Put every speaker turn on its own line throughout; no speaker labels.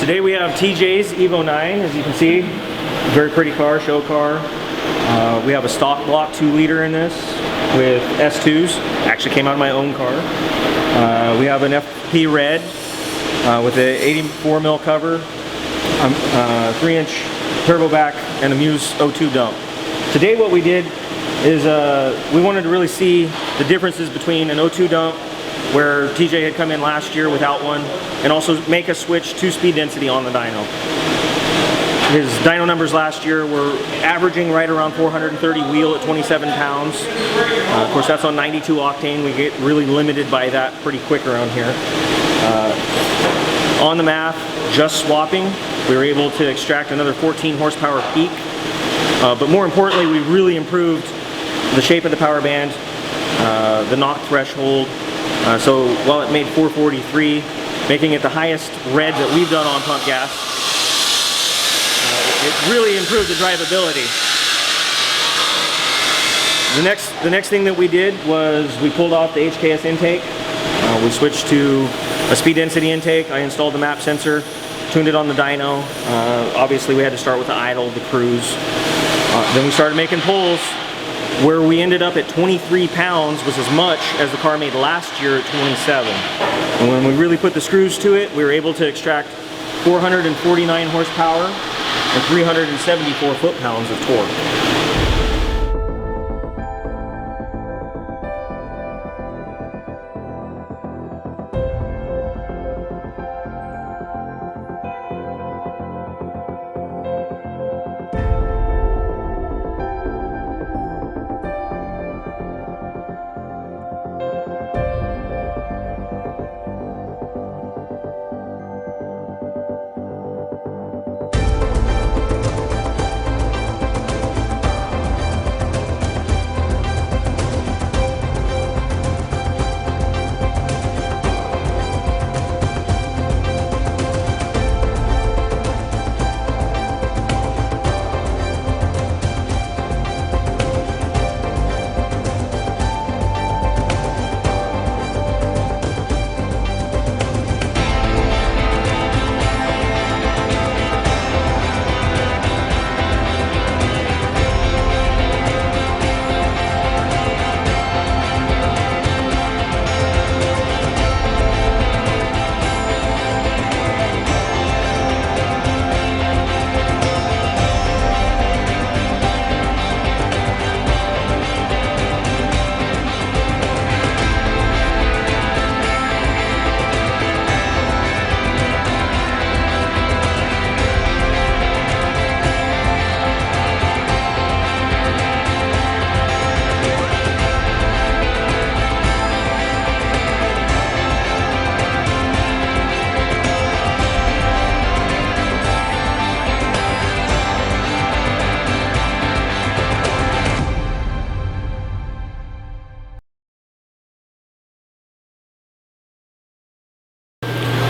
Today we have TJ's Evo 9, as you can see. Very pretty car, show car. We have a stock block 2-liter in this with S2s. Actually came out of my own car. We have an FP red with an 84 mil cover, 3-inch turbo back, and a Muse O2 dump. Today what we did is we wanted to really see the differences between an O2 dump, where TJ had come in last year without one, and also make a switch to speed density on the dyno. His dyno numbers last year were averaging right around 430 wheel at 27 pounds. Of course, that's on 92 octane. We get really limited by that pretty quick around here. On the math, just swapping, we were able to extract another 14 horsepower peak. But more importantly, we really improved the shape of the power band, the knock threshold. So while it made 443, making it the highest red that we've done on pump gas, it really improved the drivability. The next thing that we did was we pulled off the HKS intake. We switched to a speed density intake. I installed the map sensor, tuned it on the dyno. Obviously we had to start with the idle, the cruise. Then we started making pulls, where we ended up at 23 pounds was as much as the car made last year at 27. And when we really put the screws to it, we were able to extract 449 horsepower and 374 foot-pounds of torque.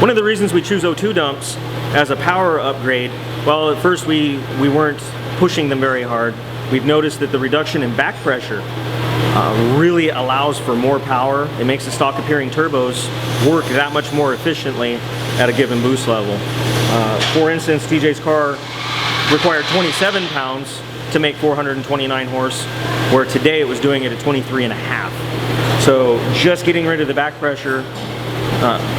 One of the reasons we choose O2 dumps as a power upgrade, well, at first we weren't pushing them very hard. We've noticed that the reduction in back pressure really allows for more power. It makes the stock appearing turbos work that much more efficiently at a given boost level. For instance, TJ's car required 27 pounds to make 429 horse, where today it was doing it at 23.5. So just getting rid of the back pressure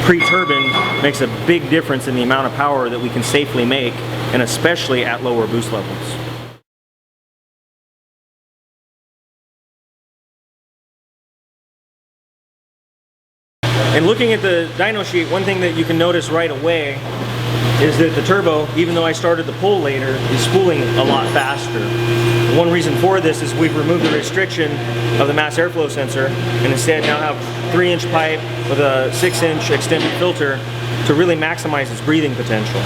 pre-turbine makes a big difference in the amount of power that we can safely make, and especially at lower boost levels. And looking at the dyno sheet, one thing that you can notice right away is that the turbo, even though I started the pull later, is spooling a lot faster. One reason for this is we've removed the restriction of the mass airflow sensor and instead now have 3-inch pipe with a 6-inch extended filter to really maximize its breathing potential.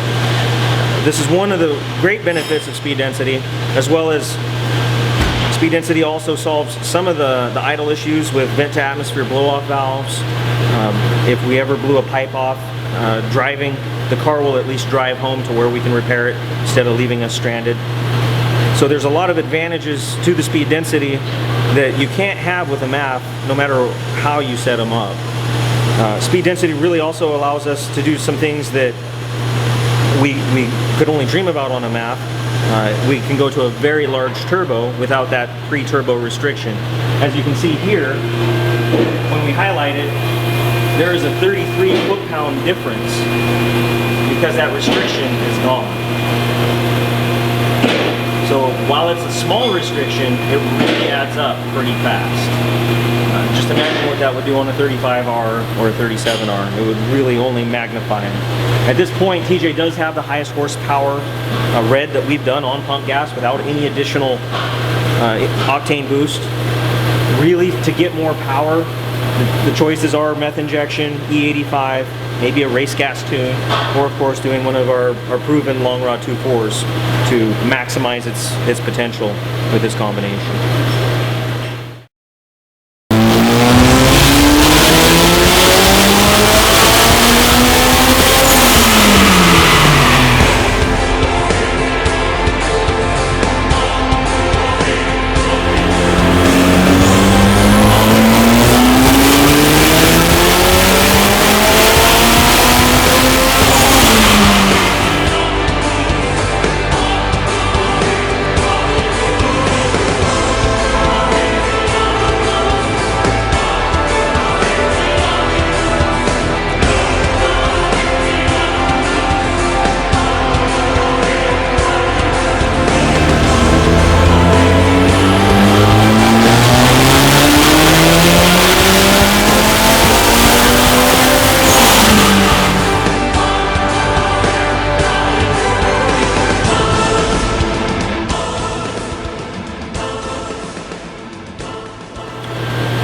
This is one of the great benefits of speed density, as well as speed density also solves some of the idle issues with vent to atmosphere blow-off valves. If we ever blew a pipe off driving, the car will at least drive home to where we can repair it instead of leaving us stranded. So there's a lot of advantages to the speed density that you can't have with a MAF, no matter how you set them up. Speed density really also allows us to do some things that we could only dream about on a map. We can go to a very large turbo without that pre-turbo restriction. As you can see here, when we highlight it, there is a 33 foot-pound difference because that restriction is gone. So while it's a small restriction, it really adds up pretty fast. Just imagine what that would do on a 35R or a 37R. It would really only magnify them. At this point, TJ does have the highest horsepower red that we've done on pump gas without any additional octane boost. Really, to get more power, the choices are meth injection, E85, maybe a race gas tune, or of course doing one of our proven long rod 2.4s to maximize its potential with this combination.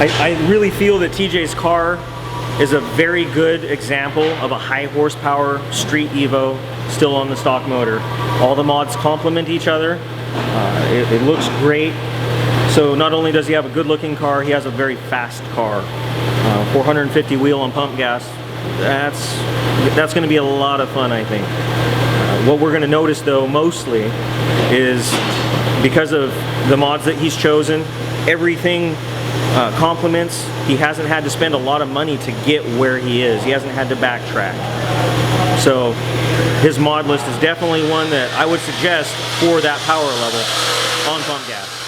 I really feel that TJ's car is a very good example of a high horsepower street Evo still on the stock motor. All the mods complement each other. It looks great. So not only does he have a good looking car, he has a very fast car. 450 wheel on pump gas. That's going to be a lot of fun, I think. What we're going to notice though mostly is because of the mods that he's chosen, everything compliments. He hasn't had to spend a lot of money to get where he is. He hasn't had to backtrack. So his mod list is definitely one that I would suggest for that power level on pump gas.